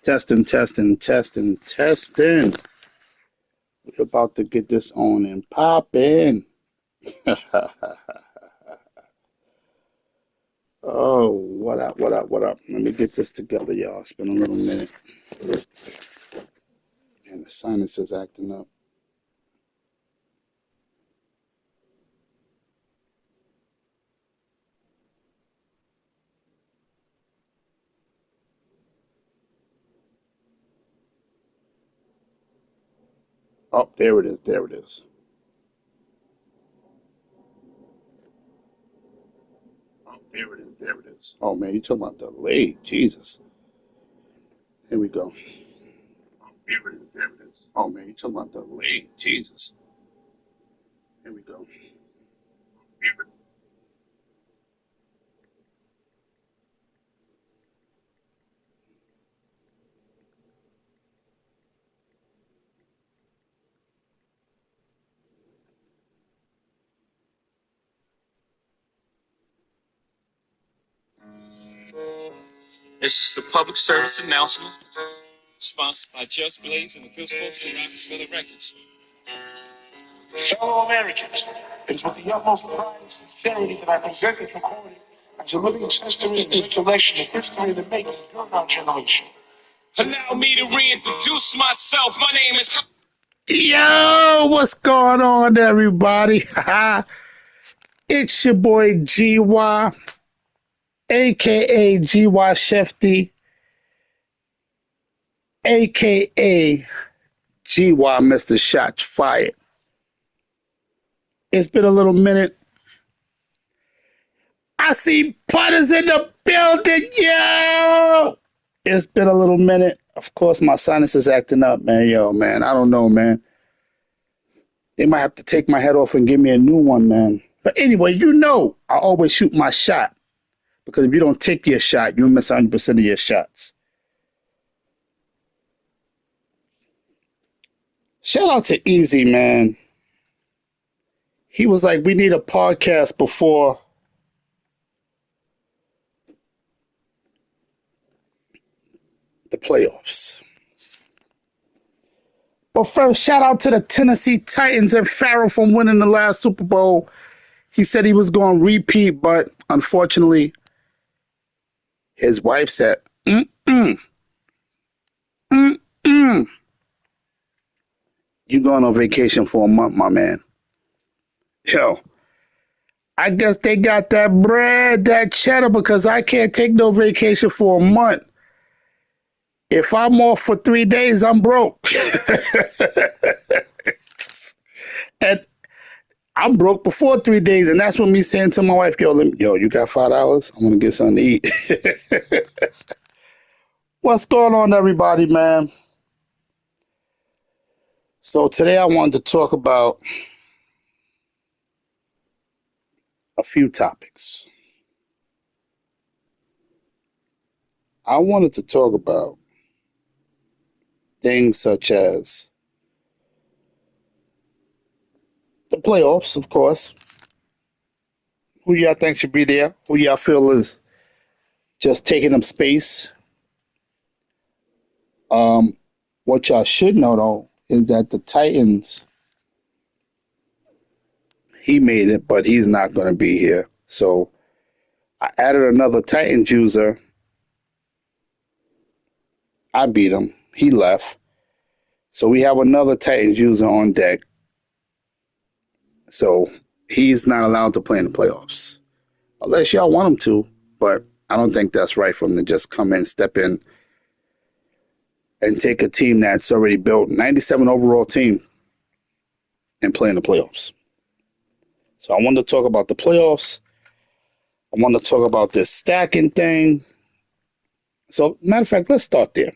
Testing, testing, testing, testing. We're about to get this on and popping. Oh, what up, what up, what up? Let me get this together, y'all. It's been a little minute. And the sinus is acting up. Oh, there it is, there it is. Oh, there it is, there it is. Oh, man, you talking about delayed. Jesus. Here we go. Oh, there it is, there it is. Oh, man, you talking about delayed. Jesus. Here we go. It's just a public service announcement sponsored by Just Blaze and the good folks at Rockefeller Records. Fellow Americans, it is with the utmost pride and sincerity that I present this recording as a living testament and recollection of history in the making during our generation. Allow me to reintroduce myself. My name is... Yo, what's going on, everybody? It's your boy Gywu, aka Gywu Shefty, aka Gywu Mr. Shots Fired. It's been a little minute. I see putters in the building, yo! It's been a little minute. Of course, my sinus is acting up, man. Yo, man, I don't know, man. They might have to take my head off and give me a new one, man. But anyway, you know, I always shoot my shot. Because if you don't take your shot, you miss 100% of your shots. Shout out to Easy, man. He was like, we need a podcast before the playoffs. But first, shout out to the Tennessee Titans and Farrell from winning the last Super Bowl. He said he was going to repeat, but unfortunately, his wife said, mm-mm, mm-mm. You going on vacation for a month, my man. Yo, I guess they got that bread, that cheddar, because I can't take no vacation for a month. If I'm off for 3 days, I'm broke. And I'm broke before 3 days, and that's what me saying to my wife, yo, you got $5? I want to get something to eat. What's going on, everybody, man? So today I wanted to talk about a few topics. I wanted to talk about things such as the playoffs, of course. Who y'all think should be there? Who y'all feel is just taking up space? What y'all should know, though, is that the Titans, he made it, but he's not going to be here. So I added another Titans user. I beat him. He left. So we have another Titans user on deck. So he's not allowed to play in the playoffs. Unless y'all want him to, but I don't think that's right for him to just come in, step in, and take a team that's already built, 97 overall team, and play in the playoffs. So I wanted to talk about the playoffs. I want to talk about this stacking thing. So, matter of fact, let's start there.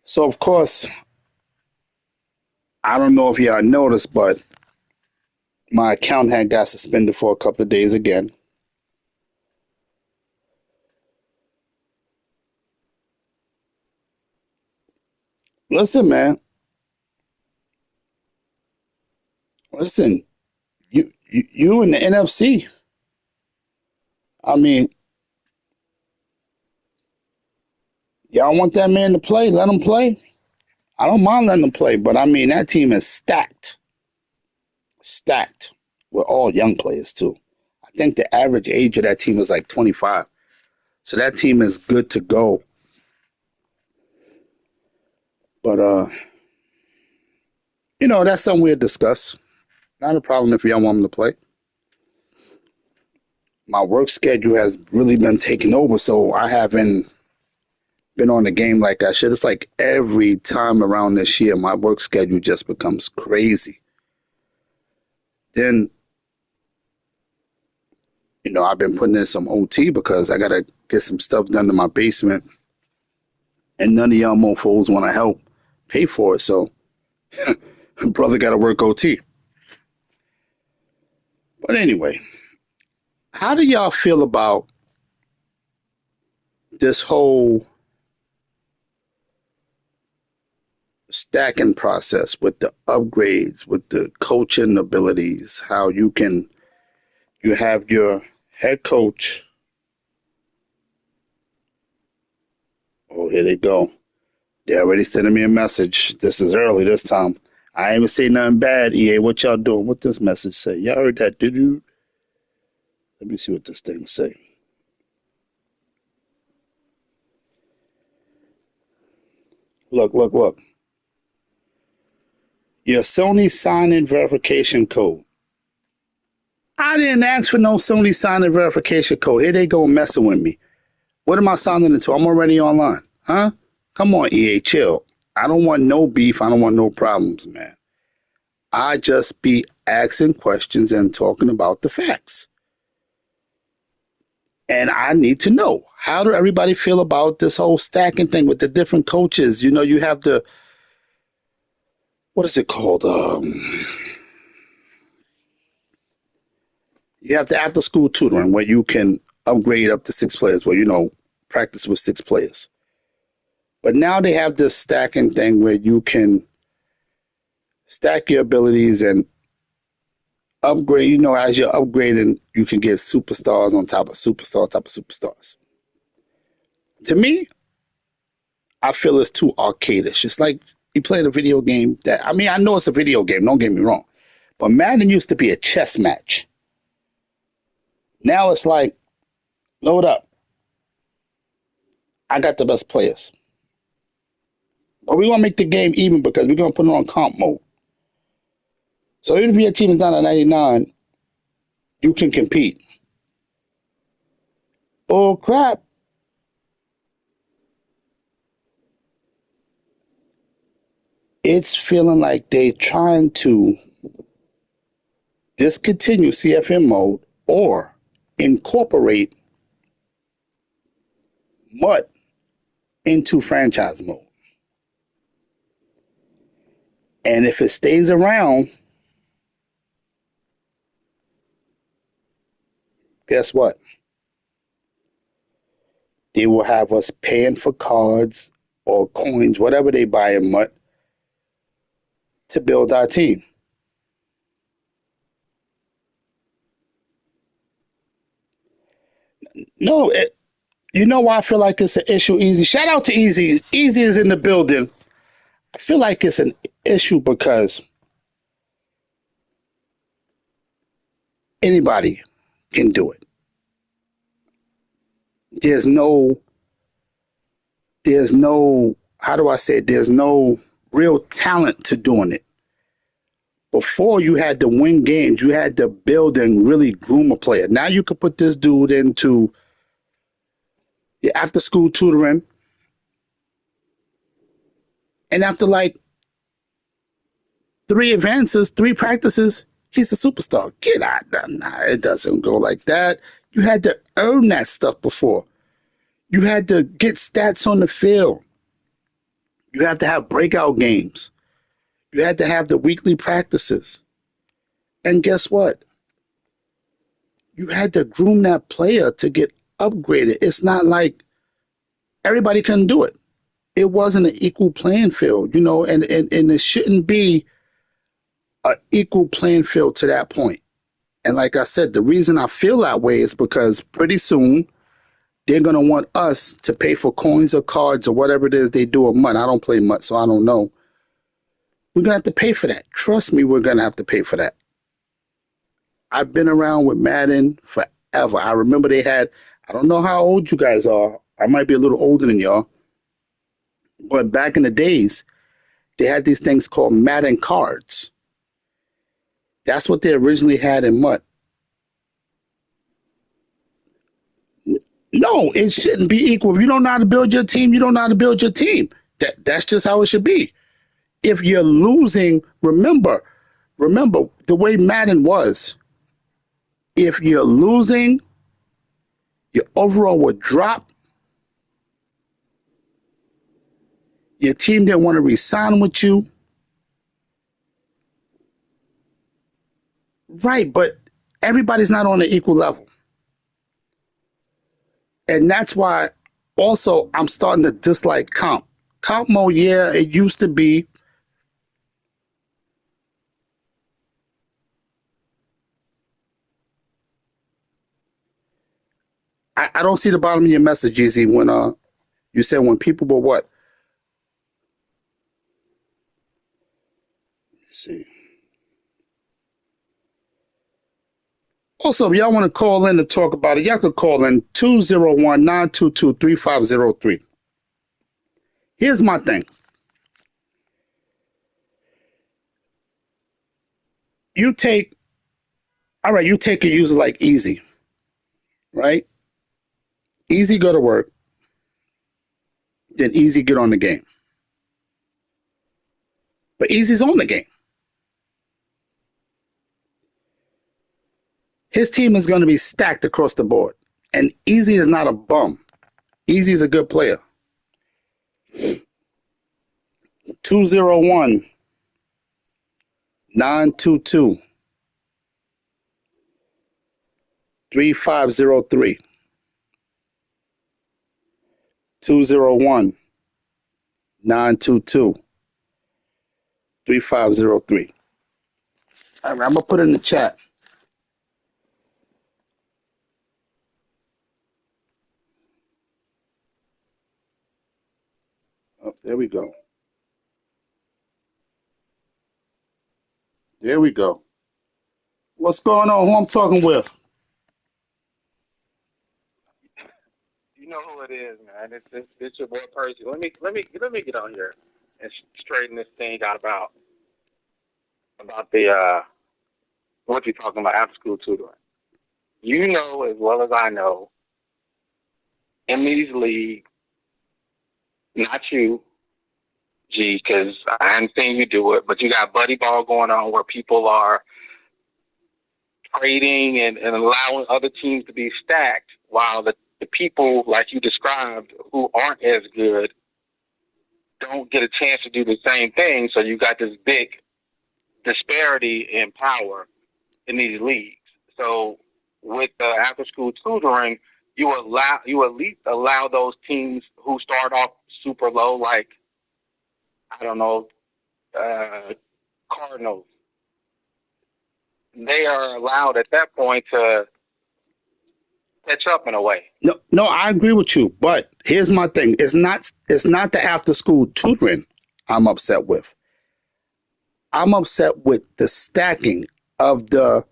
So, of course, I don't know if y'all noticed, but my account had got suspended for a couple of days again. Listen, man. Listen, you in the NFC. I mean, Y'all want that man to play? Let him play. I don't mind letting him play, but I mean, that team is stacked. Stacked. With all young players, too. I think the average age of that team is like 25. So that team is good to go. But, that's something we'll discuss. Not a problem if y'all want him to play. My work schedule has really been taken over, so I haven't been on the game like I should. It's like every time around this year, my work schedule just becomes crazy. Then, I've been putting in some OT because I got to get some stuff done in my basement, and none of y'all mofos want to help pay for it. So, brother got to work OT. But anyway, how do y'all feel about this whole stacking process with the upgrades, with the coaching abilities, how you have your head coach. Oh, here they go. They already sending me a message. This is early this time. I ain't even say nothing bad, EA. What y'all doing? What this message say? Y'all heard that, did you? Let me see what this thing say. Look, look, look. Your Sony sign-in verification code. I didn't ask for no Sony sign-in verification code. Here they go messing with me. What am I signing into? I'm already online. Huh? Come on, EA, chill. I don't want no beef. I don't want no problems, man. I just be asking questions and talking about the facts. And I need to know, how do everybody feel about this whole stacking thing with the different coaches? You have what is it called? You have the after school tutoring where you can upgrade up to 6 players, where, practice with 6 players. But now they have this stacking thing where you can stack your abilities and upgrade. As you're upgrading, you can get superstars on top of superstars. To me, I feel it's too arcadish. It's like you playing a video game I know it's a video game, don't get me wrong. But Madden used to be a chess match. Now it's like, load up. I got the best players. But we're going to make the game even because we're going to put it on comp mode. So even if your team is not at 99, you can compete. Oh, crap. It's feeling like they're trying to discontinue CFM mode or incorporate MUT into franchise mode. And if it stays around, guess what? They will have us paying for cards or coins, whatever they buy in MUT, to build our team. No, you know why I feel like it's an issue, Easy? Shout out to Easy. Easy is in the building. I feel like it's an issue because anybody can do it. There's no, how do I say it? There's no real talent to doing it. Before, you had to win games. You had to build and really groom a player. Now you could put this dude into your after school tutoring. And after like 3 practices, he's a superstar. Get out. Nah, it doesn't go like that. You had to earn that stuff before. You had to get stats on the field. You have to have breakout games. You had to have the weekly practices. And guess what? You had to groom that player to get upgraded. It's not like everybody couldn't do it. It wasn't an equal playing field, and it shouldn't be an equal playing field to that point. And like I said, the reason I feel that way is because pretty soon they're going to want us to pay for coins or cards or whatever it is they do a month. I don't play much, so I don't know. We're going to have to pay for that. Trust me, we're going to have to pay for that. I've been around with Madden forever. I remember they had, I don't know how old you guys are. I might be a little older than y'all. But back in the days, they had these things called Madden cards. That's what they originally had in MUT. No, it shouldn't be equal. If you don't know how to build your team, you don't know how to build your team. That's just how it should be. If you're losing, remember the way Madden was. If you're losing, your overall would drop. Your team didn't want to re-sign with you. Right, but everybody's not on an equal level. And that's why also I'm starting to dislike comp. Comp mode, yeah, it used to be. I don't see the bottom of your message, Easy, when you said when people were what? Let's see. Also, if y'all want to call in to talk about it, y'all could call in 201-922-3503. Here's my thing. You take a user like Easy, right? Easy go to work, then Easy get on the game. But Easy's on the game. His team is going to be stacked across the board. And Easy is not a bum. Easy is a good player. 201-922-3503. 201-922-3503. All right, I'm going to put it in the chat. Oh, there we go. There we go. What's going on? Who I'm talking with? You know who it is, man. It's your boy Percy. Let me get on here and straighten this thing out about the what you're talking about after school tutoring. You know as well as I know, in these leagues, not you, G, because I haven't seen you do it, but you got buddy ball going on where people are trading and allowing other teams to be stacked while the people like you described who aren't as good don't get a chance to do the same thing. So you got this big disparity in power in these leagues. So with after school tutoring, you at least allow those teams who start off super low, like I don't know, Cardinals. They are allowed at that point to catch up in a way. No, I agree with you. But here's my thing. It's not the after school tutoring I'm upset with. I'm upset with the stacking of the,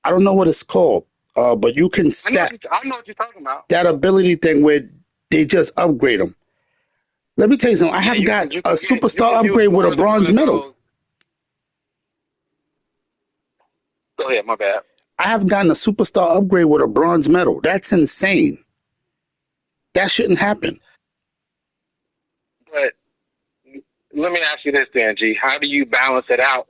I don't know what it's called, but you can stack. I know what you're talking about. That ability thing where they just upgrade them. Let me tell you something. I have got a superstar upgrade with a bronze medal. Go ahead, my bad. I have gotten a superstar upgrade with a bronze medal. That's insane. That shouldn't happen. But let me ask you this, then, G. How do you balance it out?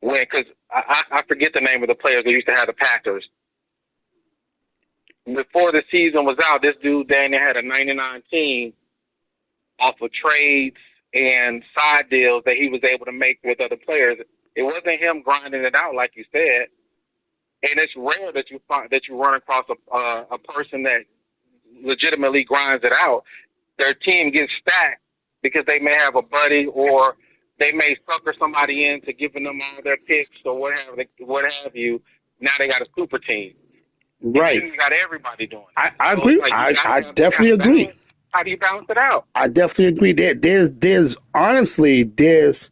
Because I forget the name of the players that used to have the Packers. Before the season was out, this dude, Daniel, had a 99 team off of trades and side deals that he was able to make with other players. It wasn't him grinding it out, like you said. And it's rare that you run across a person that legitimately grinds it out. Their team gets stacked because they may have a buddy or they may sucker somebody into giving them all their picks or what have you. Now they got a super team. And Right. then you got everybody doing it. I So it's agree. like I definitely agree. balance. How do you balance it out? I definitely agree. There's honestly, there's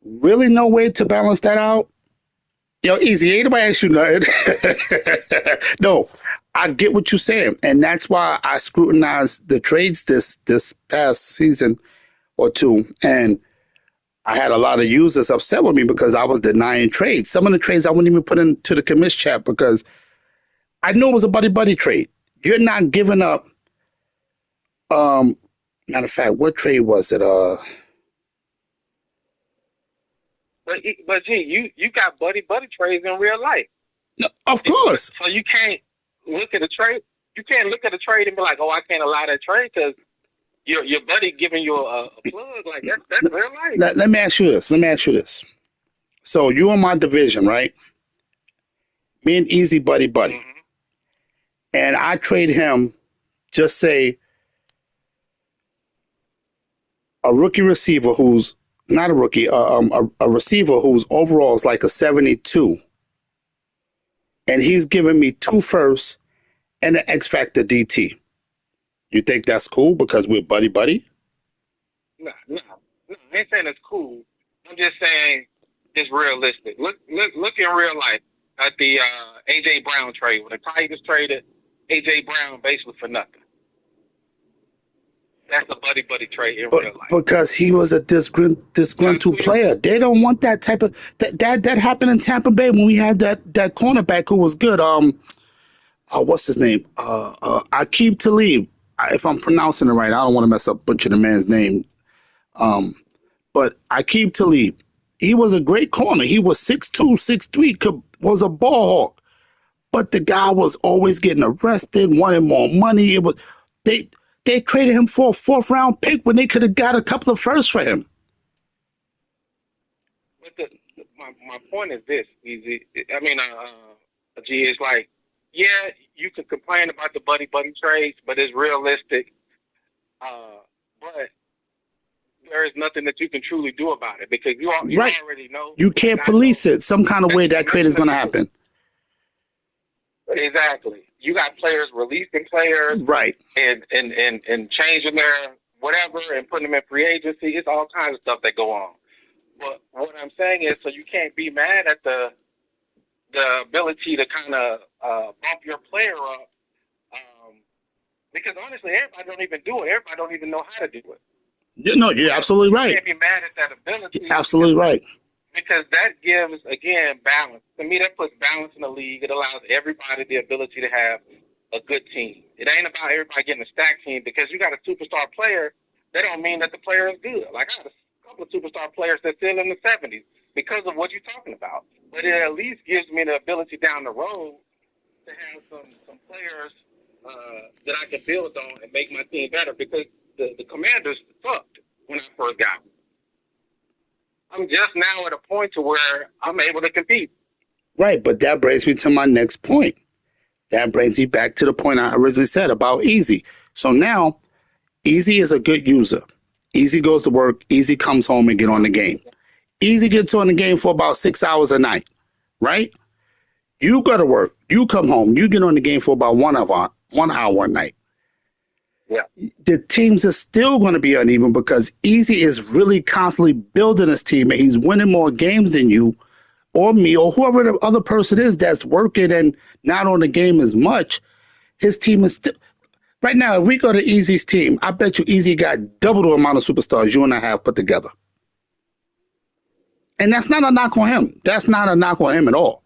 really no way to balance that out. Easy. Ain't nobody ask you nothing. No, I get what you're saying, and that's why I scrutinized the trades this past season or two, and I had a lot of users upset with me because I was denying trades. Some of the trades I wouldn't even put into the commish chat because I know it was a buddy buddy trade. You're not giving up. Um, Matter of fact, what trade was it? But gee, you got buddy trades in real life. Of course. So you can't look at a trade. You can't look at a trade and be like, oh, I can't allow that trade because your buddy giving you a plug. Like that's real life. Let me ask you this. Let me ask you this. So you in my division, right? Me and Easy buddy buddy, Mm-hmm. and I trade him. Just say a rookie receiver who's not a rookie, a receiver whose overall is like a 72, and he's giving me 2 firsts and an X Factor DT. You think that's cool because we're buddy buddy? No. I ain't saying it's cool. I'm just saying it's realistic. Look in real life at the AJ Brown trade when the Tigers traded AJ Brown basically for nothing. That's a buddy trade in real life. Because he was a disgruntled player. They don't want that type of that happened in Tampa Bay when we had that cornerback who was good. What's his name? Aqib Talib. If I'm pronouncing it right, I don't want to mess up butcher the man's name. But Aqib Talib, he was a great corner. He was 6'2", 6'3", was a ball hawk. But the guy was always getting arrested, wanted more money. It was they traded him for a 4th round pick when they could have got a couple of firsts for him. But my point is this, Easy. I mean, G is like, yeah, you can complain about the buddy trades, but it's realistic. But there is nothing that you can truly do about it because you Right. already know. You can't police it. Some kind of way that trade is going to happen. Exactly. You got players releasing players, Right. and changing their whatever and putting them in free agency. It's all kinds of stuff that go on. But what I'm saying is, so you can't be mad at the ability to kind of bump your player up, because honestly, everybody don't even do it. Everybody don't even know how to do it. You're absolutely right. You can't be mad at that ability. You're absolutely right. Because that gives, again, balance. To me, that puts balance in the league. It allows everybody the ability to have a good team. It ain't about everybody getting a stack team because you got a superstar player. That don't mean that the player is good. Like I got a couple of superstar players that's still in the 70s because of what you're talking about. But it at least gives me the ability down the road to have some players that I can build on and make my team better because the Commanders sucked when I first got them. I'm just now at a point to where I'm able to compete. Right, but that brings me to my next point. That brings me back to the point I originally said about Easy. So now, Easy is a good user. Easy goes to work. Easy comes home and get on the game. Easy gets on the game for about 6 hours a night, right? You go to work. You come home. You get on the game for about 1 hour a night. Yeah. The teams are still going to be uneven because Easy is really constantly building his team and he's winning more games than you or me or whoever the other person is that's working and not on the game as much. His team is still right now. If we go to Easy's team, I bet you Easy got double the amount of superstars you and I have put together. And that's not a knock on him. That's not a knock on him at all.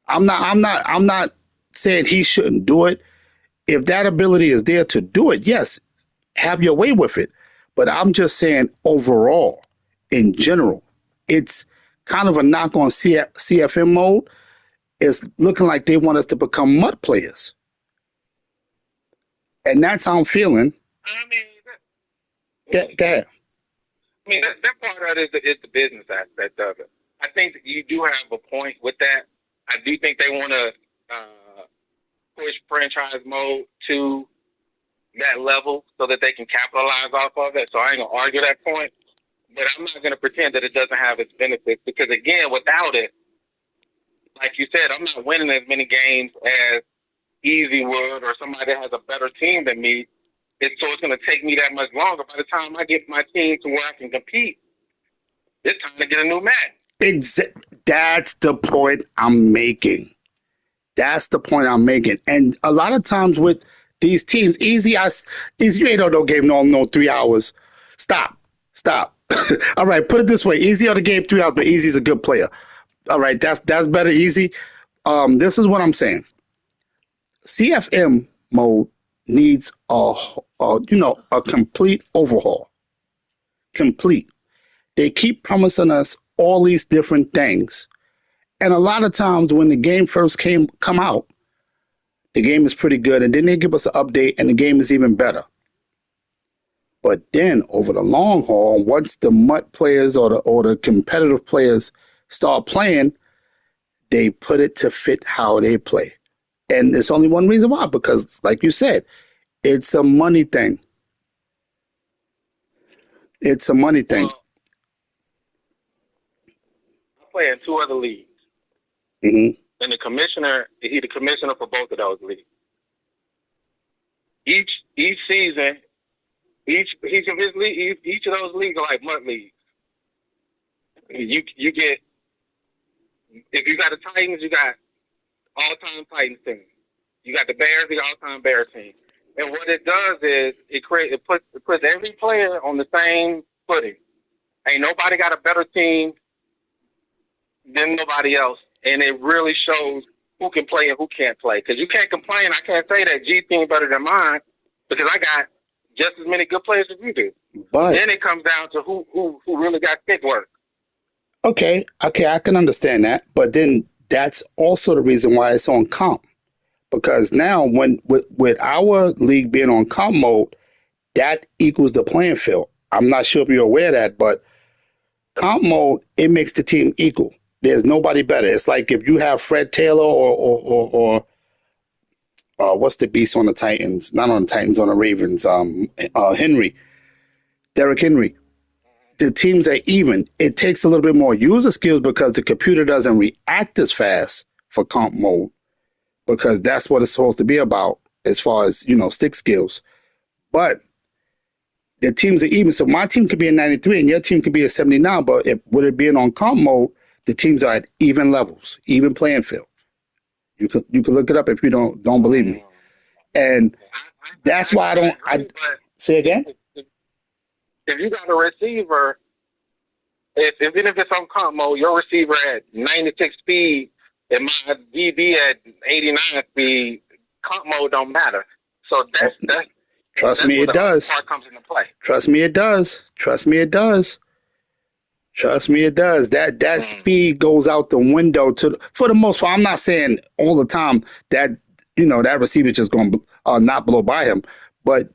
I'm not saying he shouldn't do it. If that ability is there to do it, yes, have your way with it. But I'm just saying overall, in general, it's kind of a knock on CFM mode. It's looking like they want us to become mud players. And that's how I'm feeling. I mean, Go ahead. I mean, that part of it is the business aspect of it. I think that you do have a point with that. I do think they want to push franchise mode to that level so that they can capitalize off of it. So I ain't going to argue that point. But I'm not going to pretend that it doesn't have its benefits because, again, without it, like you said, I'm not winning as many games as Easy would or somebody that has a better team than me. So it's going to take me that much longer. By the time I get my team to where I can compete, it's time to get a new man. That's the point I'm making. That's the point I'm making. And a lot of times with these teams, Easy you ain't on no game no 3 hours. Stop. All right, put it this way. Easy on the game 3 hours, but Easy's a good player. All right, that's better, Easy. This is what I'm saying. CFM mode needs a complete overhaul. Complete. They keep promising us all these different things. And a lot of times when the game first come out, the game is pretty good, and then they give us an update and the game is even better. But then over the long haul, once the MUT players or the competitive players start playing, they put it to fit how they play. And there's only one reason why, because like you said, it's a money thing. It's a money thing. Well, I play in 2 other leagues. Mm-hmm. And the commissioner for both of those leagues. Each season, each of those leagues are like MUT leagues. You get, if you got the Titans, you got all-time Titans team. You got the Bears, the all-time Bears team. And what it does is it puts every player on the same footing. Ain't nobody got a better team than nobody else, and it really shows who can play and who can't play. Because you can't complain. I can't say that G team better than mine because I got just as many good players as you do. But then it comes down to who really got stick work. Okay, I can understand that, but then that's also the reason why it's on comp. Because now, with our league being on comp mode, that equals the playing field. I'm not sure if you're aware of that, but comp mode, it makes the team equal. There's nobody better. It's like if you have Fred Taylor or what's the beast on the Titans? Not on the Titans, on the Ravens. Derrick Henry. The teams are even. It takes a little bit more user skills because the computer doesn't react as fast for comp mode, because that's what it's supposed to be about as far as, stick skills. But the teams are even. So my team could be a 93 and your team could be a 79, but with it being on comp mode, the teams are at even levels, even playing field. You could look it up if you don't believe me. And that's why I say again. If you got a receiver, even if it's on comp mode, your receiver at 96 speed and my DB at 89 speed, comp mode don't matter. So that's Trust me, it does. Part comes into play. Trust me, it does. That speed goes out the window for the most part. I'm not saying all the time that that receiver just going to not blow by him, but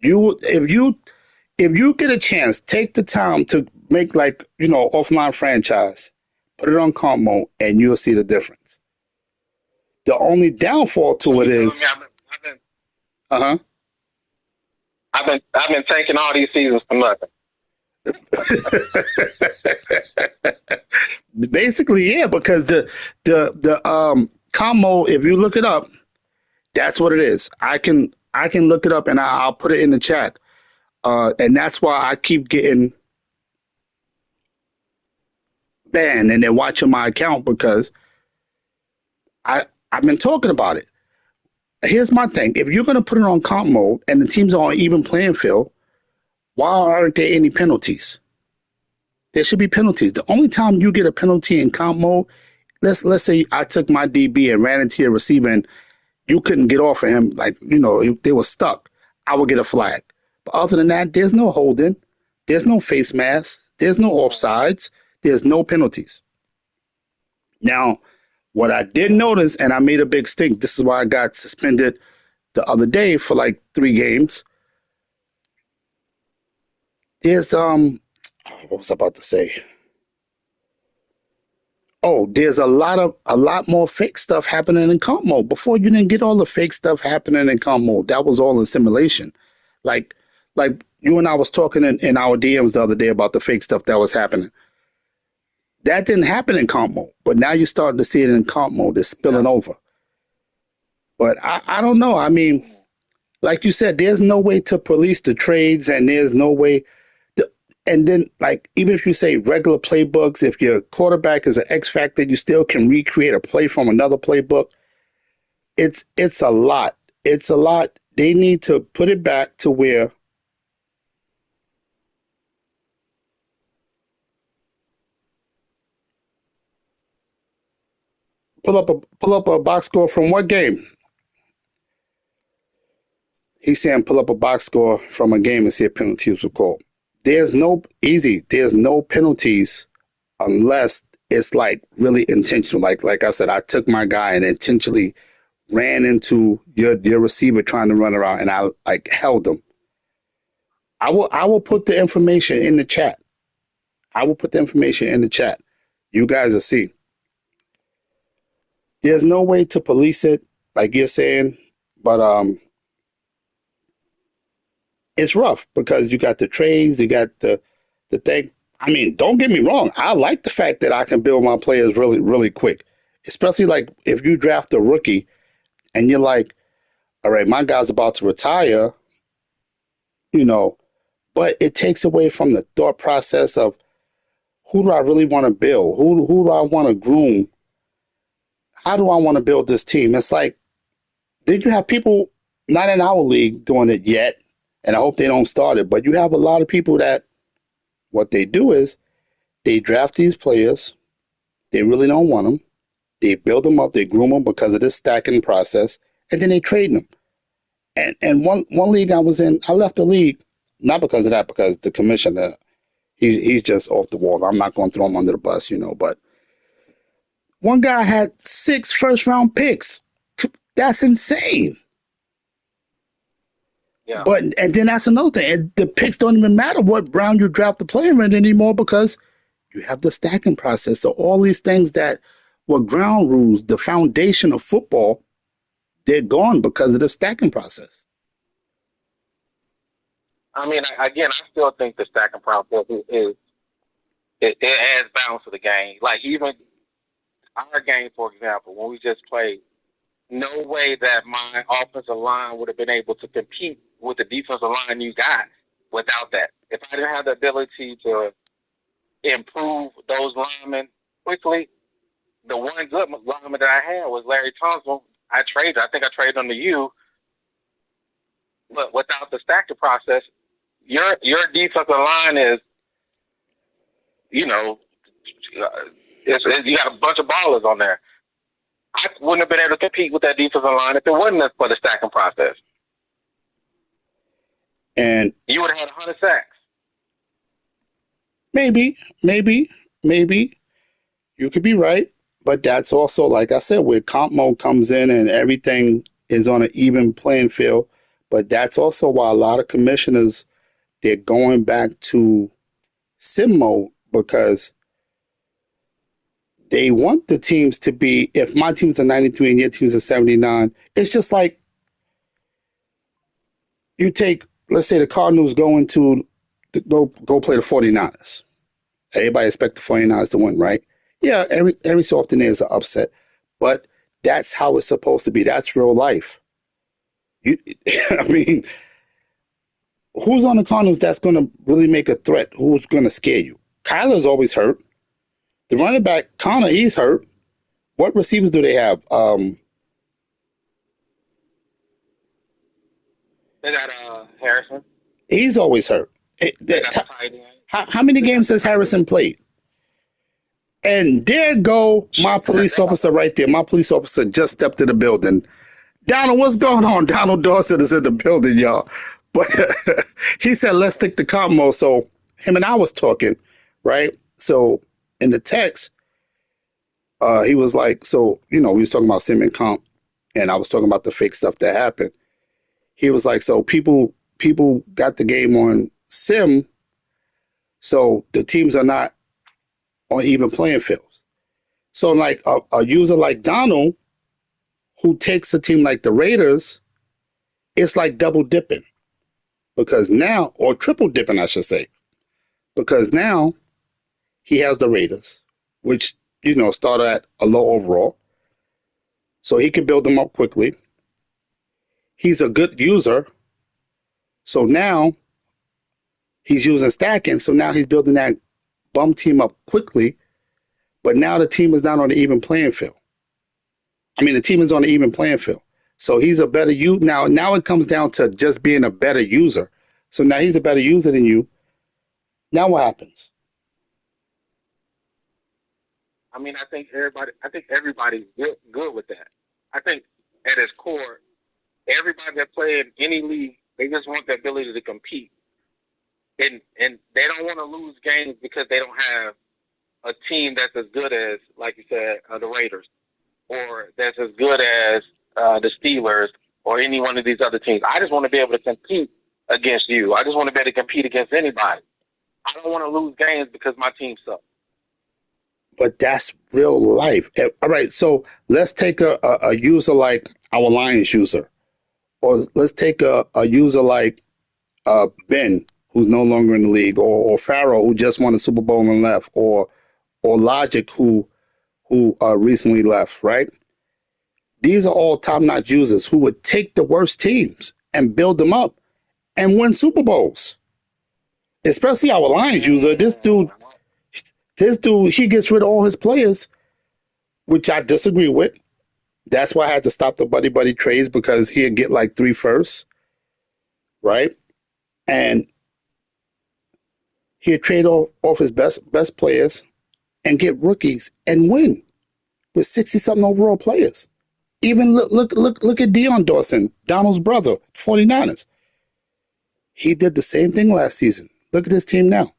if you get a chance, take the time to make offline franchise, put it on comp mode, and you'll see the difference. The only downfall to it is, I've been tanking all these seasons for nothing. Basically, yeah, because the comp mode, if you look it up, that's what it is. I can look it up and I'll put it in the chat. And that's why I keep getting banned and they're watching my account, because I've been talking about it. Here's my thing. If you're going to put it on comp mode and the teams are on even playing field, why aren't there any penalties? There should be penalties. The only time you get a penalty in comp mode, let's say I took my DB and ran into a receiver and you couldn't get off of him, they were stuck, I would get a flag. But other than that, there's no holding, there's no face mask, there's no offsides, there's no penalties. Now, what I did notice, and I made a big stink, this is why I got suspended the other day for 3 games. There's what was I about to say? Oh, there's a lot more fake stuff happening in comp mode. Before, you didn't get all the fake stuff happening in comp mode. That was all in simulation. Like you and I was talking in our DMs the other day about the fake stuff that was happening. That didn't happen in comp mode, but now you're starting to see it in comp mode. It's spilling over. But I don't know. I mean, like you said, there's no way to police the trades, and there's no way. And then, like, even if you say regular playbooks, if your quarterback is an X factor, you still can recreate a play from another playbook. It's a lot. It's a lot. They need to put it back to where pull up a box score from what game? He's saying pull up a box score from a game and see if penalties were called. There's no easy. There's no penalties unless it's like really intentional. Like I said, I took my guy and intentionally ran into your receiver trying to run around, and I like held him. I will put the information in the chat. I will put the information in the chat. You guys will see. There's no way to police it, like you're saying, but it's rough because you got the trades, you got the thing. I mean, don't get me wrong. I like the fact that I can build my players really, really quick, especially like if you draft a rookie and you're like, all right, my guy's about to retire, you know, but it takes away from the thought process of who do I really want to build? Who do I want to groom? How do I want to build this team? It's like, did you have people not in our league doing it yet? And I hope they don't start it, but you have a lot of people that what they do is they draft these players. They really don't want them. They build them up. They groom them because of this stacking process, and then they trade them. And one league I was in, I left the league not because of that, because the commissioner he's just off the wall. I'm not going to throw him under the bus, but one guy had 6 first-round picks. That's insane. Yeah. But and then that's another thing. And the picks don't even matter what round you draft the player in anymore because you have the stacking process. So all these things that were ground rules, the foundation of football, they're gone because of the stacking process. I mean, again, I still think the stacking process it adds balance to the game. Like even our game, for example, when we just played, no way that my offensive line would have been able to compete with the defensive line you got without that. If I didn't have the ability to improve those linemen quickly, the one good lineman that I had was Larry Thompson. I think I traded him to you, but without the stacking process, your defensive line is, you got a bunch of ballers on there. I wouldn't have been able to compete with that defensive line if it wasn't for the stacking process. And you would have had 100 sacks. Maybe you could be right, but that's also, like I said, where comp mode comes in and everything is on an even playing field. But that's also why a lot of commissioners, they're going back to sim mode because they want the teams to be, if my team's a 93 and your team's a 79, it's just like you take, let's say the Cardinals go play the 49ers. Everybody expect the 49ers to win, right? Yeah, every so often there's an upset, but that's how it's supposed to be. That's real life. I mean, who's on the Cardinals that's going to really make a threat? Who's going to scare you? Kyler's always hurt. The running back, Connor, he's hurt. What receivers do they have? They got Harrison. He's always hurt. How many games has Harrison played? And there go my police officer right there. My police officer just stepped in the building. Donald, what's going on? Donald Dawson is in the building, y'all. But he said, let's take the combo. So him and I was talking, right? So in the text, he was like, so, we was talking about sim and comp, and I was talking about the fake stuff that happened. He was like, so people got the game on sim, so the teams are not on even playing fields. So like a user like Donald, who takes a team like the Raiders, it's like double dipping because now, or triple dipping, I should say, because now he has the Raiders, which, started at a low overall. So he can build them up quickly. He's a good user. So now he's using stacking. So now he's building that bum team up quickly. But now the team is not on the even playing field. I mean, the team is on the even playing field. So he's a better user. Now it comes down to just being a better user. So now he's a better user than you. Now what happens? I mean, I think everybody's good with that. I think at its core, everybody that play in any league, they just want the ability to compete, and they don't want to lose games because they don't have a team that's as good as, like you said, the Raiders, or that's as good as the Steelers, or any one of these other teams. I just want to be able to compete against you. I just want to be able to compete against anybody. I don't want to lose games because my team sucks. But that's real life. All right, so let's take a user like our Lions user, or let's take a user like Ben, who's no longer in the league, or Farrell, who just won a Super Bowl and left, or Logic, who recently left. Right? These are all top-notch users who would take the worst teams and build them up and win Super Bowls. Especially our Lions user. This dude, he gets rid of all his players, which I disagree with. That's why I had to stop the buddy buddy trades, because he'd get like 3 firsts, right? And he'd trade off his best players and get rookies and win with 60 something overall players. Even look at Deion Dawson, Donald's brother, 49ers. He did the same thing last season. Look at his team now.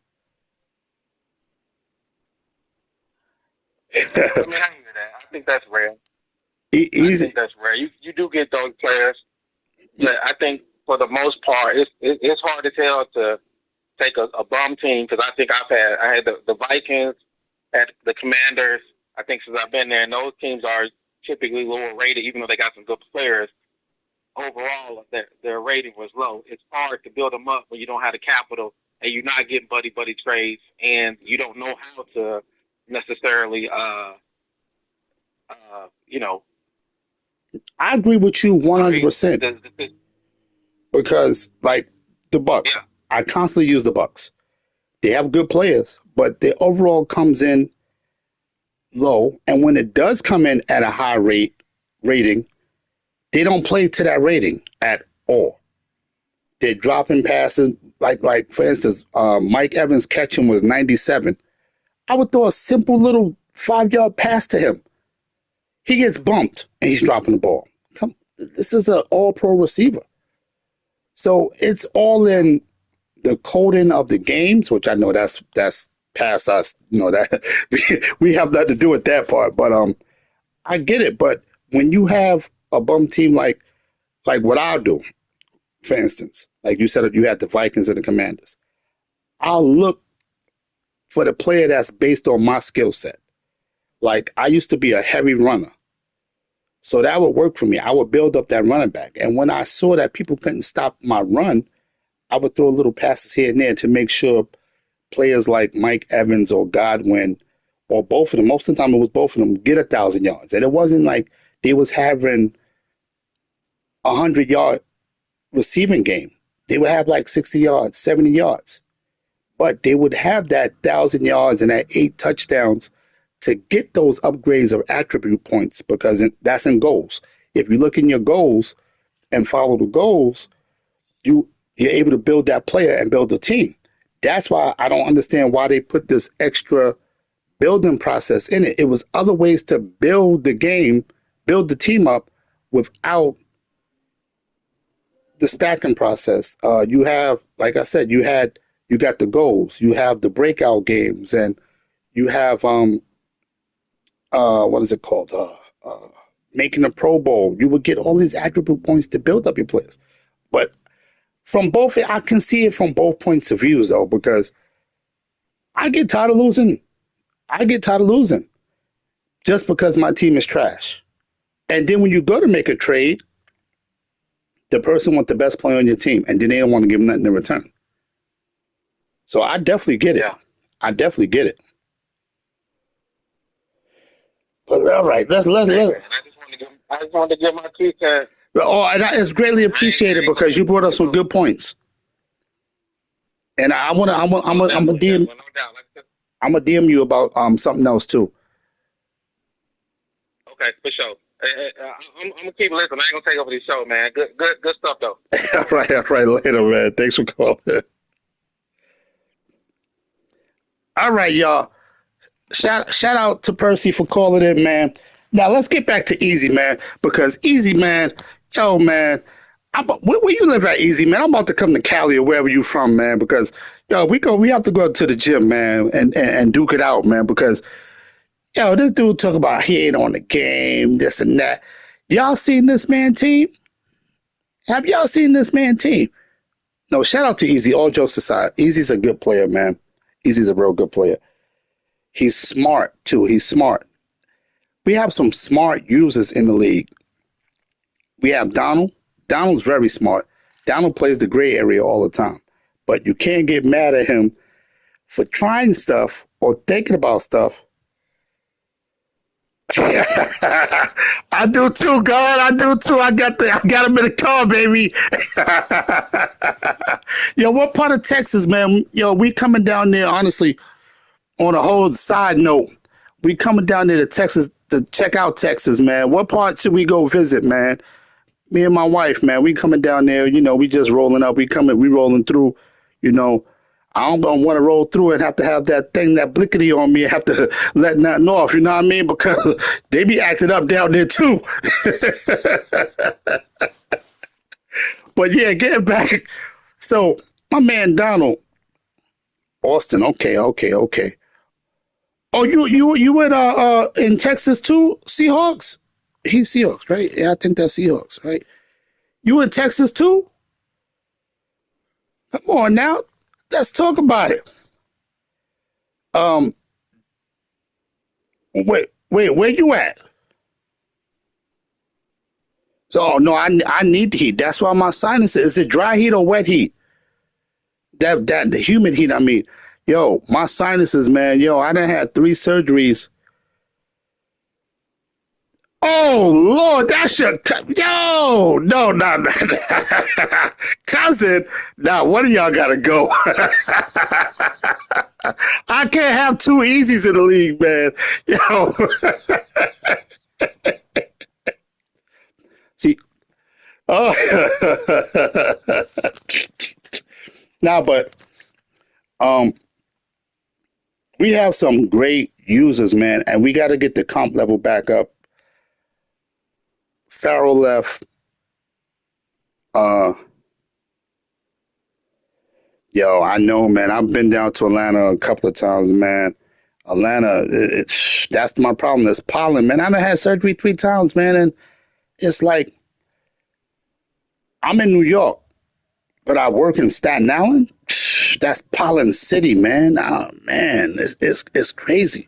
I mean, I hear that. I think that's rare. I think that's rare. You do get those players, but I think for the most part, it's hard to tell to take a bum team, because I think I had the Vikings, had the Commanders. I think since I've been there, and those teams are typically lower rated, even though they got some good players. Overall, their rating was low. It's hard to build them up when you don't have the capital and you're not getting buddy buddy trades, and you don't know how to necessarily, I agree with you 100%. Because, like, the Bucks, Yeah. I constantly use the Bucks. They have good players, but the overall comes in low. And when it does come in at a high rating, they don't play to that rating at all. They're dropping passes. Like for instance, Mike Evans' catching was 97. I would throw a simple little 5-yard pass to him. He gets bumped and he's dropping the ball. This is an all-pro receiver. So it's all in the coding of the games, which I know that's past us. That we have nothing to do with that part. But I get it. But when you have a bum team like what I'll do, for instance, like you said, if you had the Vikings and the Commanders, I'll look for the player that's based on my skill set. Like, I used to be a heavy runner. So that would work for me. I would build up that running back. And when I saw that people couldn't stop my run, I would throw little passes here and there to make sure players like Mike Evans or Godwin, or both of them, most of the time it was both of them, get 1,000 yards. And it wasn't like they was having 100-yard receiving game. They would have like 60 yards, 70 yards. But they would have that 1,000 yards and that 8 touchdowns to get those upgrades of attribute points, because that's in goals. If you look in your goals and follow the goals, you're able to build that player and build a team. That's why I don't understand why they put this extra building process in it. It was other ways to build the game, build the team up without the stacking process. You have, like I said, you got the goals, you have the breakout games, and you have what is it called? Making a Pro Bowl. You would get all these attribute points to build up your players. But from both, I can see it from both points of views, though, because I get tired of losing. Just because my team is trash. And then when you go to make a trade, the person wants the best player on your team, and then they don't want to give nothing in return. So I definitely get it. Yeah. I definitely get it. But all right, let's Hey, man, I just wanted to give my 2 cents. Oh, and it's greatly I appreciated ain't gonna because you brought up you some know, good points. And I'm a no DM, doubt, no doubt. Like I said, I'm a DM you about something else too. okay, for sure. I'm gonna keep listening. I ain't gonna take over the show, man. Good stuff though. All right, later, man. Thanks for calling. All right, y'all. Shout out to Percy for calling in, man. Now let's get back to Easy, man, because Easy, man, yo, man, where you live at, Easy, man? I'm about to come to Cali or wherever you from, man, because yo, we have to go to the gym, man, and duke it out, man, because yo, this dude talk about he ain't on the game, this and that. Y'all seen this man team? Have y'all seen this man team? No, shout out to Easy. All jokes aside, Easy's a good player, man. Easy's a real good player. He's smart too. He's smart. We have some smart users in the league. We have Donald. Donald's very smart. Donald plays the gray area all the time. But you can't get mad at him for trying stuff or thinking about stuff. I do too, God. I do too. I got him in the car, baby. Yo, what part of Texas, man? Yo, we coming down there, honestly, on a whole side note. We coming down there to Texas to check out Texas, man. What part should we go visit, man? Me and my wife, man, we coming down there, we just rolling up. We rolling through, you know. I don't want to roll through and have to have that thing, that blickety on me, have to let nothing off, you know what I mean? Because they be acting up down there too. But yeah, getting back. So my man Donald, Austin, okay. Oh, you went in Texas too, Seahawks? He's Seahawks, right? Yeah, I think that's Seahawks, right? You in Texas too? Come on now. Let's talk about it. Um, where you at? So, oh, no, I need the heat. That's why my sinus is it dry heat or wet heat? That the humid heat. I mean, yo, my sinuses, man. Yo, I done had 3 surgeries. Oh Lord, that's your yo. No, cousin. Now, one of y'all gotta go. I can't have 2 easies in the league, man. Yo, see, oh, now, but um, we have some great users, man, and we got to get the comp level back up. Farrell left. Uh, yo, I know, man. I've been down to Atlanta a couple of times, man. Atlanta, that's my problem. It's pollen, man. I done had surgery 3 times, man, and it's like I'm in New York, but I work in Staten Island. That's pollen city, man. Oh, man, it's crazy.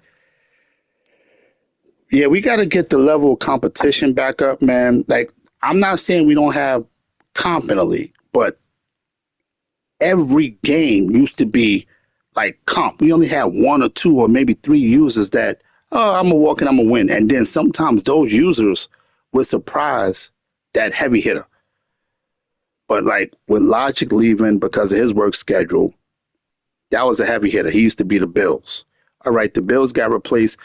Yeah, we got to get the level of competition back up, man. Like, I'm not saying we don't have comp in the league, but every game used to be like comp. We only had 1 or 2 or maybe 3 users that, oh, I'm gonna walk and I'm gonna win. And then sometimes those users would surprise that heavy hitter. But like with Logic leaving because of his work schedule, that was a heavy hitter. He used to be the Bills. All right, the Bills got replaced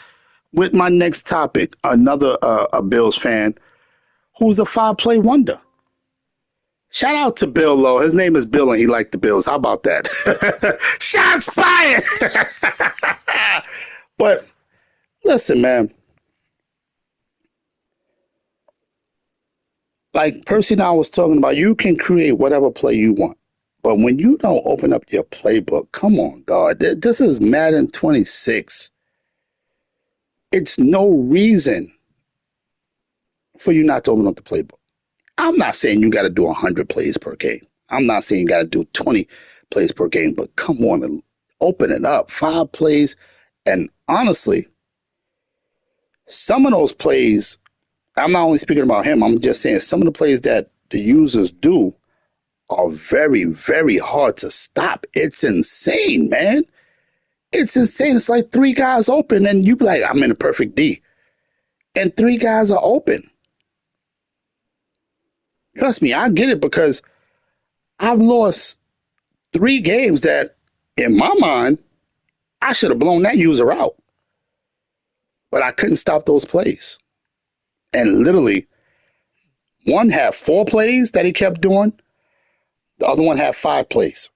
with my next topic, another a Bills fan who's a 5 play wonder. Shout out to Bill Lowe. His name is Bill and he liked the Bills. How about that? Shots fired. But listen, man, like Percy and I was talking about, you can create whatever play you want. But when you don't open up your playbook, come on, God. This is Madden 26. It's no reason for you not to open up the playbook. I'm not saying you got to do 100 plays per game. I'm not saying you got to do 20 plays per game, but come on and open it up. 5 plays. And honestly, some of those plays, I'm not only speaking about him, I'm just saying some of the plays that the users do are very, very hard to stop. It's insane, man. It's insane. It's like 3 guys open and you be like, I'm in a perfect D. and 3 guys are open. Trust me, I get it because I've lost 3 games that, in my mind, I should have blown that user out. But I couldn't stop those plays. And literally, one had 4 plays that he kept doing. The other one had 5 plays.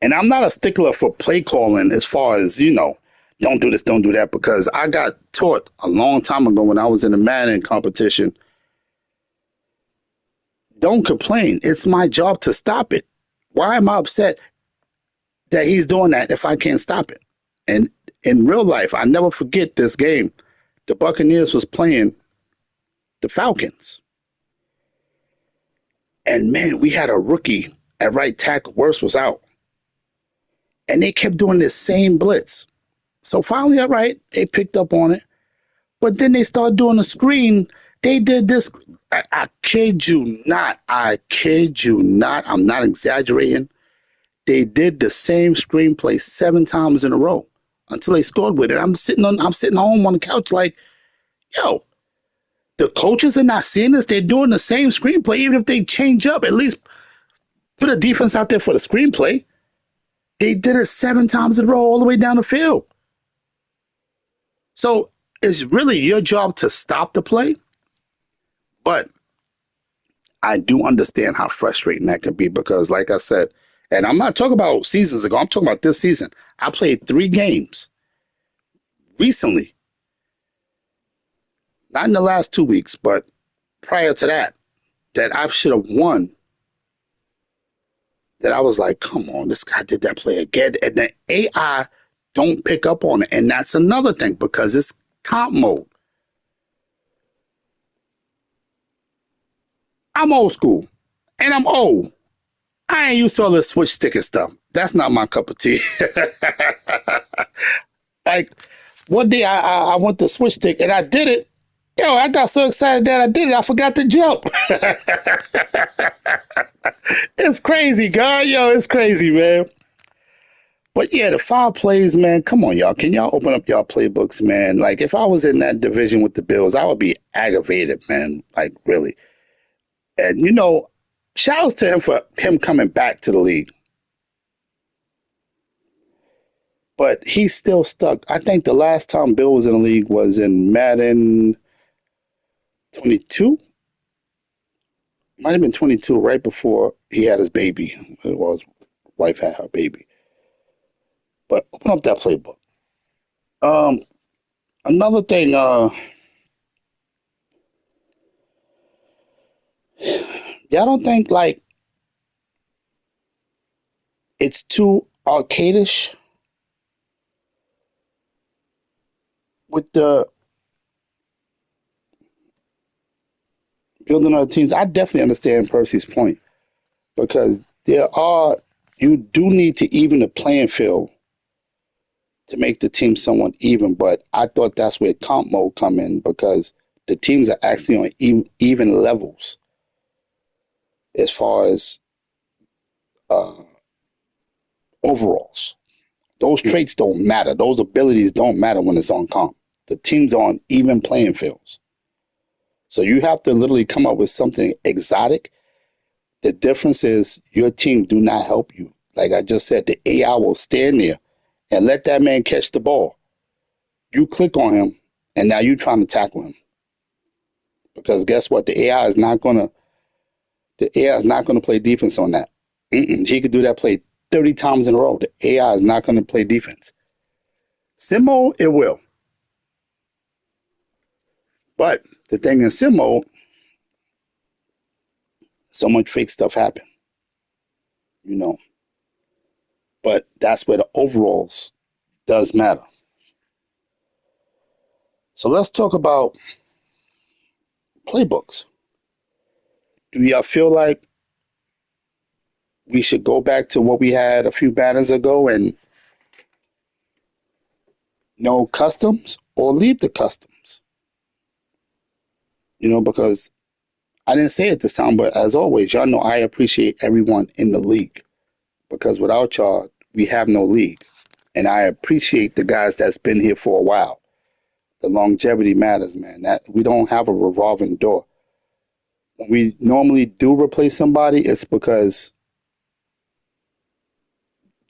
And I'm not a stickler for play calling as far as, don't do this, don't do that, because I got taught a long time ago when I was in a Madden competition. Don't complain. It's my job to stop it. Why am I upset that he's doing that if I can't stop it? And in real life, I never forget this game. The Buccaneers was playing the Falcons. And man, we had a rookie at right tackle. Worst was out. And they kept doing this same blitz. So finally, all right, they picked up on it. But then they started doing a screen. They did this. I kid you not. I kid you not. I'm not exaggerating. They did the same screenplay 7 times in a row until they scored with it. I'm sitting home on the couch like, yo, the coaches are not seeing this. They're doing the same screenplay. Even if they change up, at least put a defense out there for the screenplay. They did it 7 times in a row all the way down the field. So it's really your job to stop the play. But I do understand how frustrating that could be because, like I said, and I'm not talking about seasons ago, I'm talking about this season. I played 3 games recently. Not in the last 2 weeks, but prior to that I should have won. That I was like, come on, this guy did that play again. And the AI don't pick up on it. And that's another thing because it's comp mode. I'm old school and I'm old. I ain't used to all this switch stick and stuff. That's not my cup of tea. Like one day I went to switch stick and I did it. Yo, I got so excited that I did it, I forgot to jump. It's crazy, God. Yo, it's crazy, man. But yeah, the 5 plays, man. Come on, y'all. Can y'all open up y'all playbooks, man? Like, if I was in that division with the Bills, I would be aggravated, man. Like, really. And, shout outs to him for him coming back to the league. But he's still stuck. I think the last time Bill was in the league was in Madden 22. Might have been 22, right before he had his baby. Well, his wife had her baby. But open up that playbook. Another thing, y'all don't think like it's too arcadish with the building other teams? I definitely understand Percy's point because you do need to even the playing field to make the team somewhat even. But I thought that's where comp mode come in because the teams are actually on even levels as far as uh, overalls. Those traits don't matter. Those abilities don't matter when it's on comp. The team's on even playing fields. So you have to literally come up with something exotic. The difference is your team do not help you. Like I just said, the AI will stand there and let that man catch the ball. You click on him, and now you're trying to tackle him. Because guess what? The AI is not gonna play defense on that. He could do that play 30 times in a row. The AI is not gonna play defense. Sim mode, it will. But the thing in sim mode, so much fake stuff happen. But that's where the overalls does matter. So let's talk about playbooks. Do y'all feel like we should go back to what we had a few banners ago and no customs or leave the customs? Because I didn't say it this time, but as always, y'all know I appreciate everyone in the league because without y'all, we have no league. And I appreciate the guys that's been here for a while. The longevity matters, man. That we don't have a revolving door. When we normally do replace somebody, it's because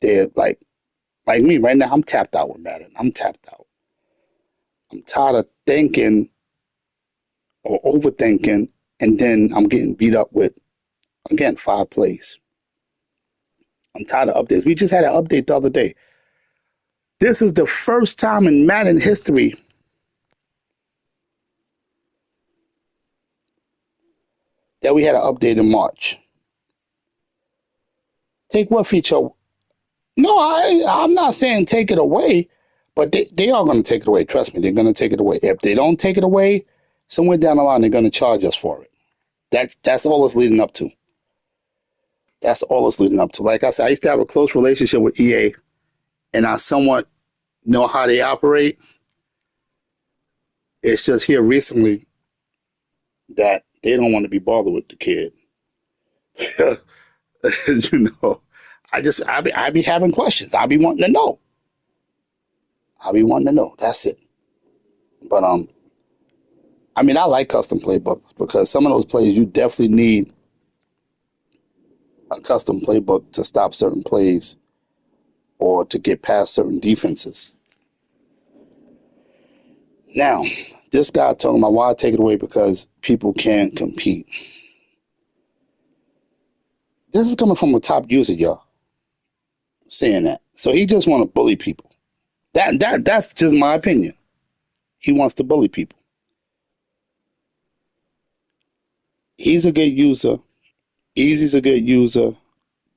they're like me right now. I'm tapped out with Madden. I'm tapped out. I'm tired of thinking or overthinking, and then I'm getting beat up with again 5 plays. I'm tired of updates. We just had an update the other day. This is the first time in Madden history that we had an update in March. Take what feature? No, I'm not saying take it away, but they are going to take it away. Trust me, they're going to take it away. If they don't take it away, somewhere down the line, they're going to charge us for it. That's all it's leading up to. That's all it's leading up to. Like I said, I used to have a close relationship with EA, and I somewhat know how they operate. It's just here recently that they don't want to be bothered with the kid. you know, I be having questions. I be wanting to know. I be wanting to know. That's it. But I mean, I like custom playbooks because some of those plays you definitely need a custom playbook to stop certain plays or to get past certain defenses. Now, this guy talking about why I take it away because people can't compete. This is coming from a top user, y'all, saying that. So he just want to bully people. That's just my opinion. He wants to bully people. He's a good user. Easy's a good user.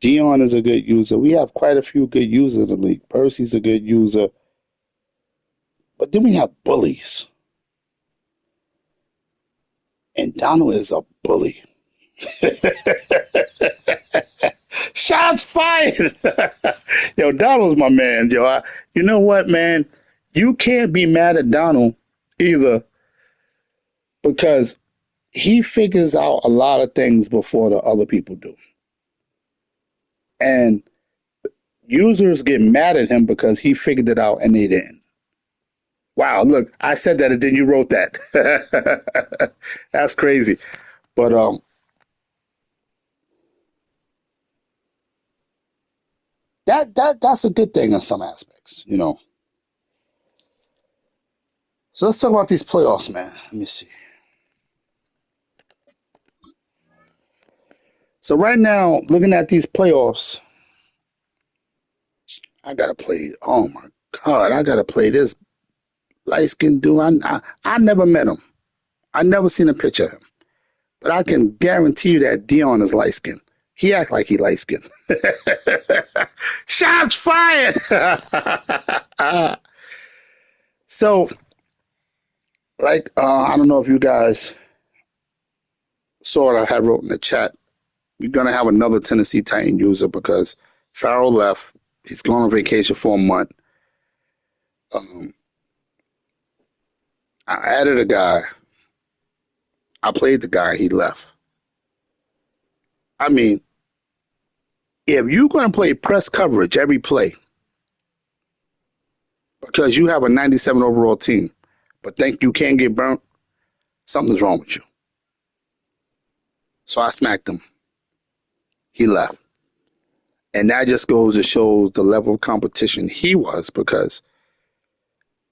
Dion is a good user. We have quite a few good users in the league. Percy's a good user. But then we have bullies. And Donald is a bully. Shots fired. Yo, Donald's my man, yo. You know what, man? You can't be mad at Donald either because he figures out a lot of things before the other people do. And users get mad at him because he figured it out and they didn't. Wow, look, I said that and then you wrote that. That's crazy. But that's a good thing in some aspects, you know. So let's talk about these playoffs, man. Let me see. So right now, looking at these playoffs, I gotta play. Oh my God, I gotta play this light skinned dude. I never met him. I never seen a picture of him, but I can guarantee you that Dion is light skinned. He act like he light skinned. Shots fired. So, like, I don't know if you guys saw what I had wrote in the chat. You're gonna have another Tennessee Titan user because Farrell left. He's gone on vacation for a month. Um, I added a guy. I played the guy. He left. I mean, if you're going to play press coverage every play because you have a 97 overall team, but think you can't get burnt, something's wrong with you. So I smacked him. He left. And that just goes to show the level of competition he was because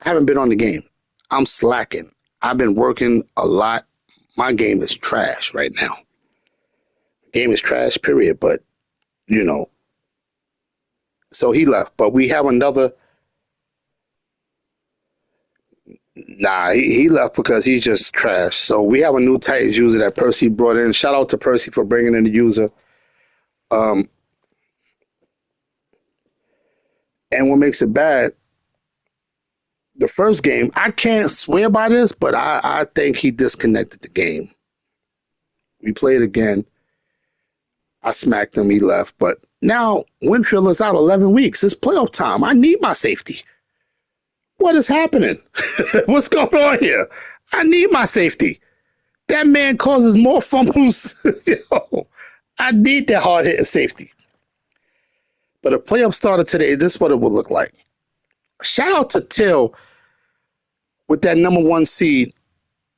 I haven't been on the game. I'm slacking. I've been working a lot. My game is trash right now. Game is trash, period. But, you know, so he left. But we have another. Nah, he left because he's just trash. So we have a new Titans user that Percy brought in. Shout out to Percy for bringing in the user. And what makes it bad, the first game, I can't swear by this, but I think he disconnected the game. We played again. I smacked him. He left. But now Winfield is out 11 weeks. It's playoff time. I need my safety. What is happening? What's going on here? I need my safety. That man causes more fumbles. Yo, I need that hard hitting safety. But if playoff started today, this is what it would look like. Shout out to Till with that number one seed.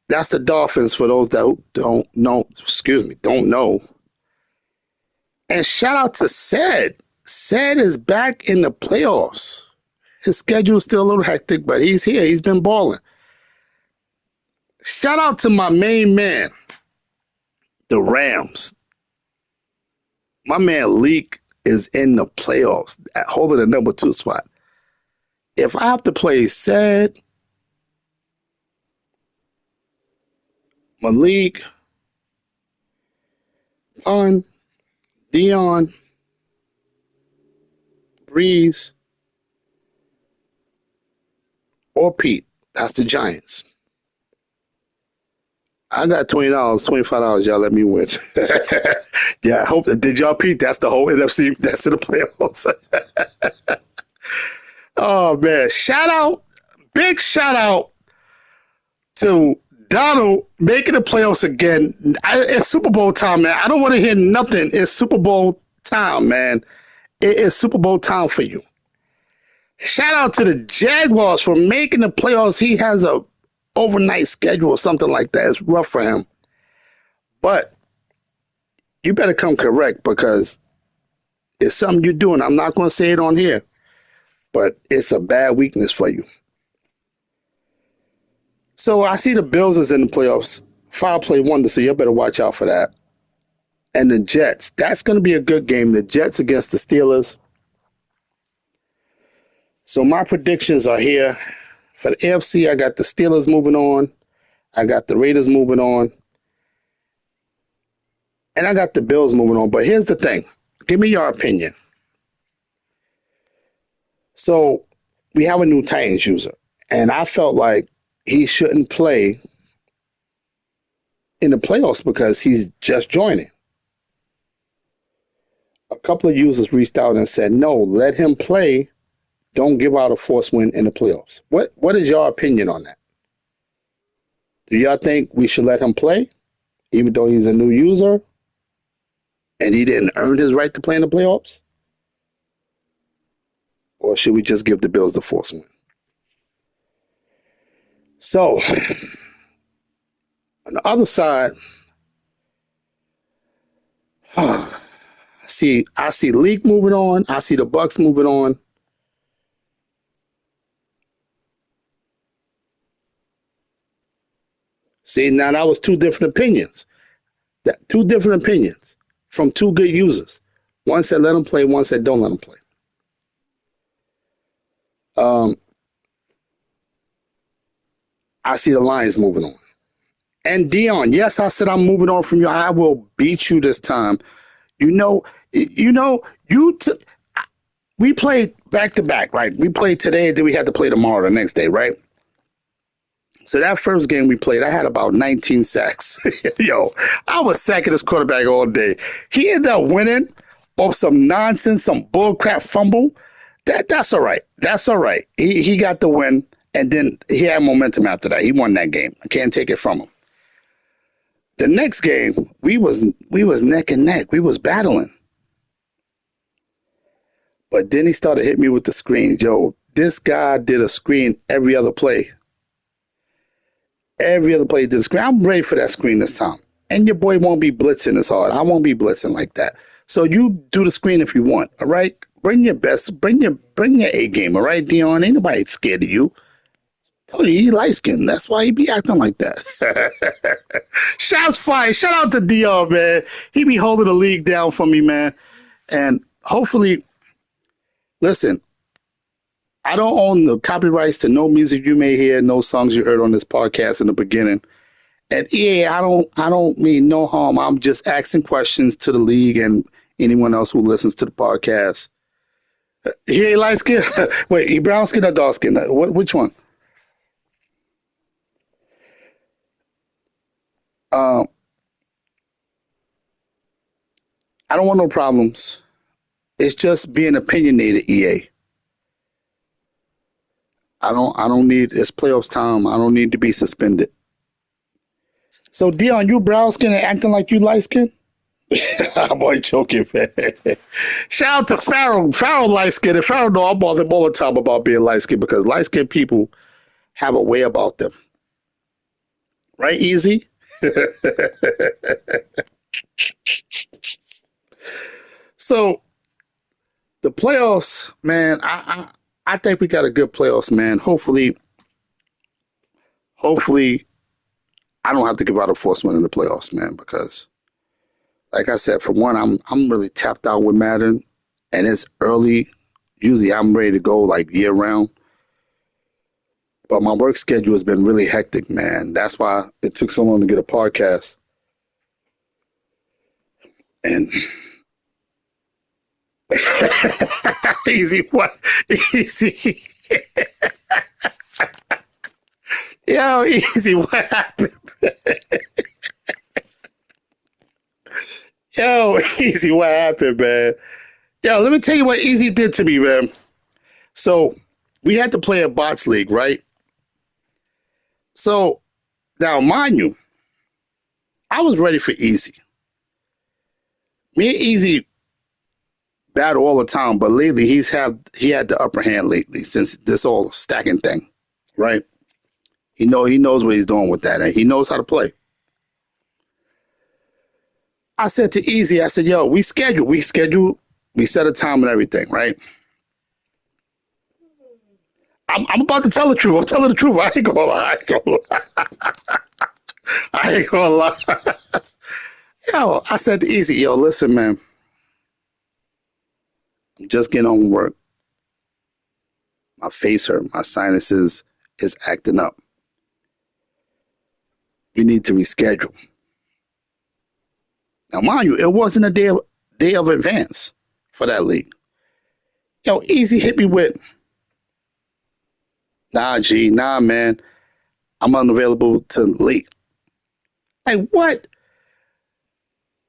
That's the Dolphins for those that don't know. And shout out to Sed. Sed is back in the playoffs. His schedule is still a little hectic, but he's here. He's been balling. Shout out to my main man, the Rams. My man Leak is in the playoffs, holding the number 2 spot. If I have to play Sed, Malik, Pun, Dion, Breeze, or Pete, that's the Giants. I got $20, $25. Y'all let me win. Yeah, I hope that. Did y'all, Pete? That's the whole NFC. That's in the playoffs. Oh, man. Big shout out to Donald making the playoffs again. It's Super Bowl time, man. I don't want to hear nothing. It's Super Bowl time, man. It is Super Bowl time for you. Shout out to the Jaguars for making the playoffs. He has a overnight schedule or something like that. It's rough for him. But you better come correct because it's something you're doing. I'm not going to say it on here, but it's a bad weakness for you. So I see the Bills is in the playoffs. Foul play wonder, so you better watch out for that. And the Jets. That's going to be a good game. The Jets against the Steelers. So my predictions are here. For the AFC, I got the Steelers moving on. I got the Raiders moving on. And I got the Bills moving on. But here's the thing. Give me your opinion. So we have a new Titans user. And I felt like he shouldn't play in the playoffs because he's just joining. A couple of users reached out and said, no, let him play. Don't give out a forced win in the playoffs. What is your opinion on that? Do y'all think we should let him play, even though he's a new user, and he didn't earn his right to play in the playoffs? Or should we just give the Bills the forced win? So, on the other side, I see Leak moving on. I see the Bucks moving on. See, now that was two different opinions. Two different opinions from two good users. One said let him play, one said don't let him play. I see the Lions moving on. And Dion, yes, I said I'm moving on from you. I will beat you this time. We played back to back. Like we played today, then we had to play tomorrow, the next day, right? So that first game we played, I had about 19 sacks. Yo, I was sacking this quarterback all day. He ended up winning off some nonsense, some bullcrap fumble. That's all right. That's all right. He got the win, and then he had momentum after that. He won that game. I can't take it from him. The next game, we was neck and neck. We was battling. But then he started hitting me with the screens. Yo, this guy did a screen every other play. Every other play did a screen. I'm ready for that screen this time. And your boy won't be blitzing as hard. I won't be blitzing like that. So you do the screen if you want, all right? Bring your best. Bring your A game, all right, Dion? Ain't nobody scared of you. Told you, he light skinned. That's why he be acting like that. Shots fired. Shout out to Dion, man. He be holding the league down for me, man. And hopefully, listen, I don't own the copyrights to no music you may hear, no songs you heard on this podcast in the beginning. And I don't mean no harm. I'm just asking questions to the league and anyone else who listens to the podcast. He ain't light skin? Wait, he brown skin or dark skin? Which one? I don't want no problems. It's just being opinionated, EA. I don't need, it's playoffs time. I don't need to be suspended. So Dion, you brown skin and acting like you light skin? Boy, choking, man. Shout out to Farrell. Farrell light skin. And Farrell know I'm all the time about being light skin because light skin people have a way about them. Right, Easy? So the playoffs, man, I think we got a good playoffs, man. Hopefully I don't have to give out a force win in the playoffs, man, because like I said, for one, I'm really tapped out with Madden, and it's early. Usually I'm ready to go like year round. But my work schedule has been really hectic, man. That's why it took so long to get a podcast. And easy what? Easy. Yo, easy. What happened? Yo, easy. What happened, man? Yo, let me tell you what Easy did to me, man. So we had to play a bots league, right? So now, mind you, I was ready for Easy. Me and Easy battle all the time, but lately he had the upper hand lately since this whole stacking thing, right? He knows what he's doing with that, and he knows how to play. I said to Easy, I said, "Yo, we set a time and everything, right?" I'm about to tell the truth. I'm telling the truth. I ain't gonna lie. I ain't gonna lie. Yo, I said to Easy, "Yo, listen, man. I'm just getting on work. My face hurt. My sinuses is acting up. We need to reschedule." Now, mind you, it wasn't a day of advance for that league. Yo, Easy hit me with, "Nah, G, nah, man. I'm unavailable till late." Like, what?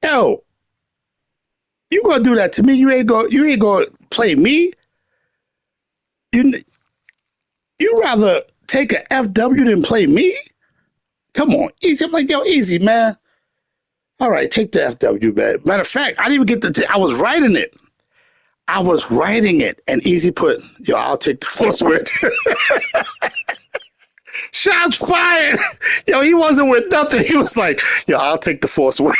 Yo, you gonna do that to me? You ain't gonna play me? You you rather take a FW than play me? Come on, Easy. I'm like, yo, Easy, man. All right, take the FW, man. Matter of fact, I didn't even get I was writing it. And Easy put, "Yo, I'll take the force win." Shots fired. Yo, he wasn't with nothing. He was like, "Yo, I'll take the force win."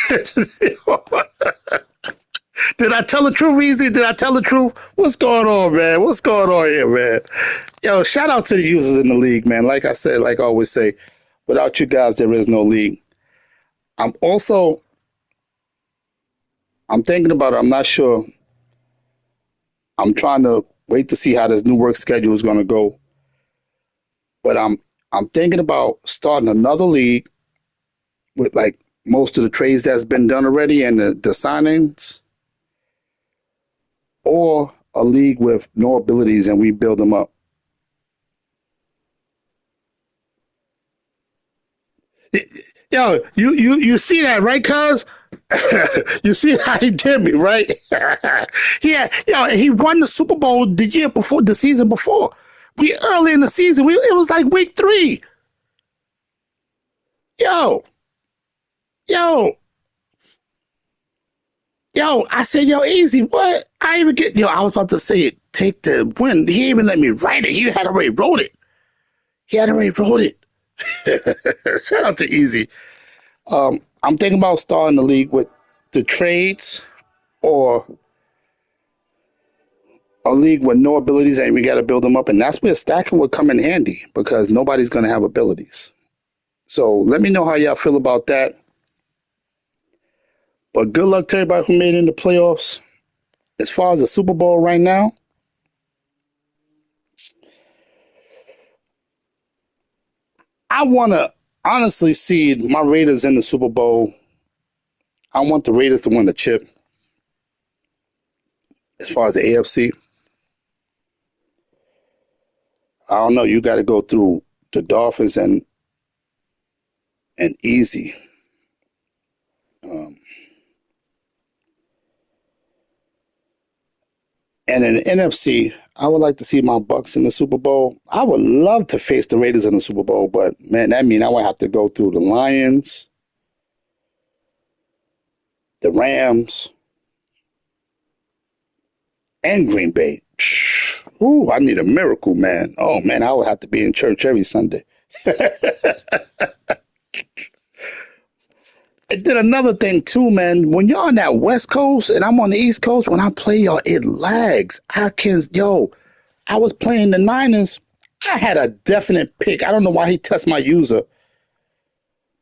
Did I tell the truth, Easy? Did I tell the truth? What's going on, man? What's going on here, man? Yo, shout out to the users in the league, man. Like I said, like I always say, without you guys, there is no league. I'm also, I'm thinking about it. I'm not sure. I'm trying to wait to see how this new work schedule is going to go. But I'm thinking about starting another league with like most of the trades that's been done already and the signings, or a league with no abilities and we build them up. Yo, you see that, right, cuz? You see how he did me, right? He won the Super Bowl the season before. We early in the season, it was like week 3. Yo, yo, yo, I said, yo, Easy, what? I even get, yo, I was about to say it, take the win. He even let me write it. He had already wrote it. He had already wrote it. Shout out to Easy. I'm thinking about starting the league with the trades, or a league with no abilities and we got to build them up. And that's where stacking would come in handy because nobody's going to have abilities. So let me know how y'all feel about that. But good luck to everybody who made it in the playoffs. As far as the Super Bowl right now, I want to honestly see my Raiders in the Super Bowl. I want the Raiders to win the chip. As far as the AFC, I don't know. You got to go through the Dolphins and Easy. Um, and in the NFC, I would like to see my Bucks in the Super Bowl. I would love to face the Raiders in the Super Bowl, but man, that means I would have to go through the Lions, the Rams, and Green Bay. Ooh, I need a miracle, man. Oh man, I would have to be in church every Sunday. And then another thing too, man. When y'all on that West Coast and I'm on the East Coast, when I play y'all, it lags. I was playing the Niners. I had a definite pick. I don't know why he touched my user,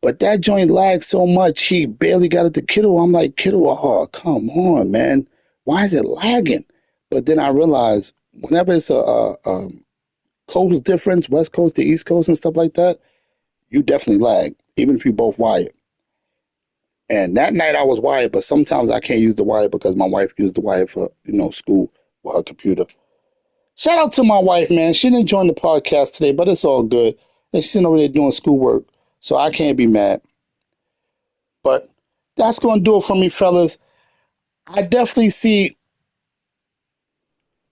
but that joint lagged so much he barely got it to Kittle. I'm like, Kittle, oh come on, man. Why is it lagging? But then I realized whenever it's a coast difference, West Coast to East Coast and stuff like that, you definitely lag, even if you both wired. And that night I was wired, but sometimes I can't use the wire because my wife used the wire for, school with her computer. Shout out to my wife, man. She didn't join the podcast today, but it's all good. And she's sitting over there doing schoolwork, so I can't be mad. But that's going to do it for me, fellas. I definitely see,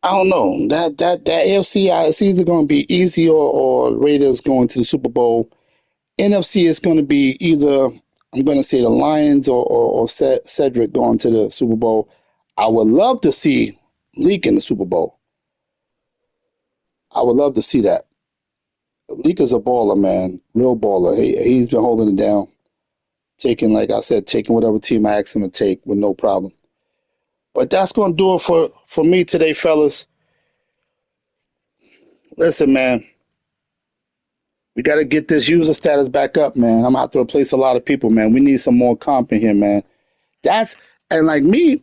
I don't know, that AFC, it's either going to be easy or Raiders going to the Super Bowl. NFC is going to be either, I'm going to say the Lions or Cedric going to the Super Bowl. I would love to see Leak in the Super Bowl. I would love to see that. Leak is a baller, man. Real baller. He's been holding it down. Taking, like I said, taking whatever team I ask him to take with no problem. But that's going to do it for me today, fellas. Listen, man. We got to get this user status back up, man. I'm out to replace a lot of people, man. We need some more comp in here, man. And like me,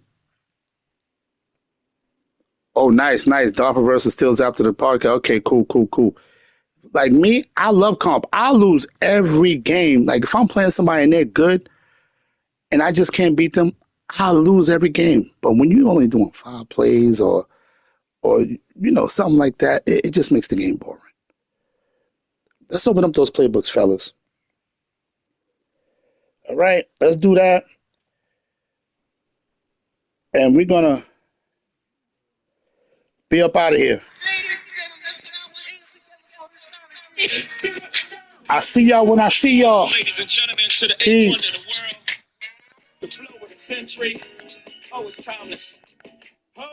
oh, nice, nice. Darfur versus Stills after the podcast. Okay, cool. Like me, I love comp. I lose every game. Like if I'm playing somebody and they're good and I just can't beat them, I lose every game. But when you're only doing 5 plays or something like that, it just makes the game boring. Let's open up those playbooks, fellas. All right, let's do that. And we're gonna be up out of here. I see y'all when I see y'all. Ladies and gentlemen, to the Peace. eighth wonder of the world, the flow of the century. Oh, it's timeless. Oh.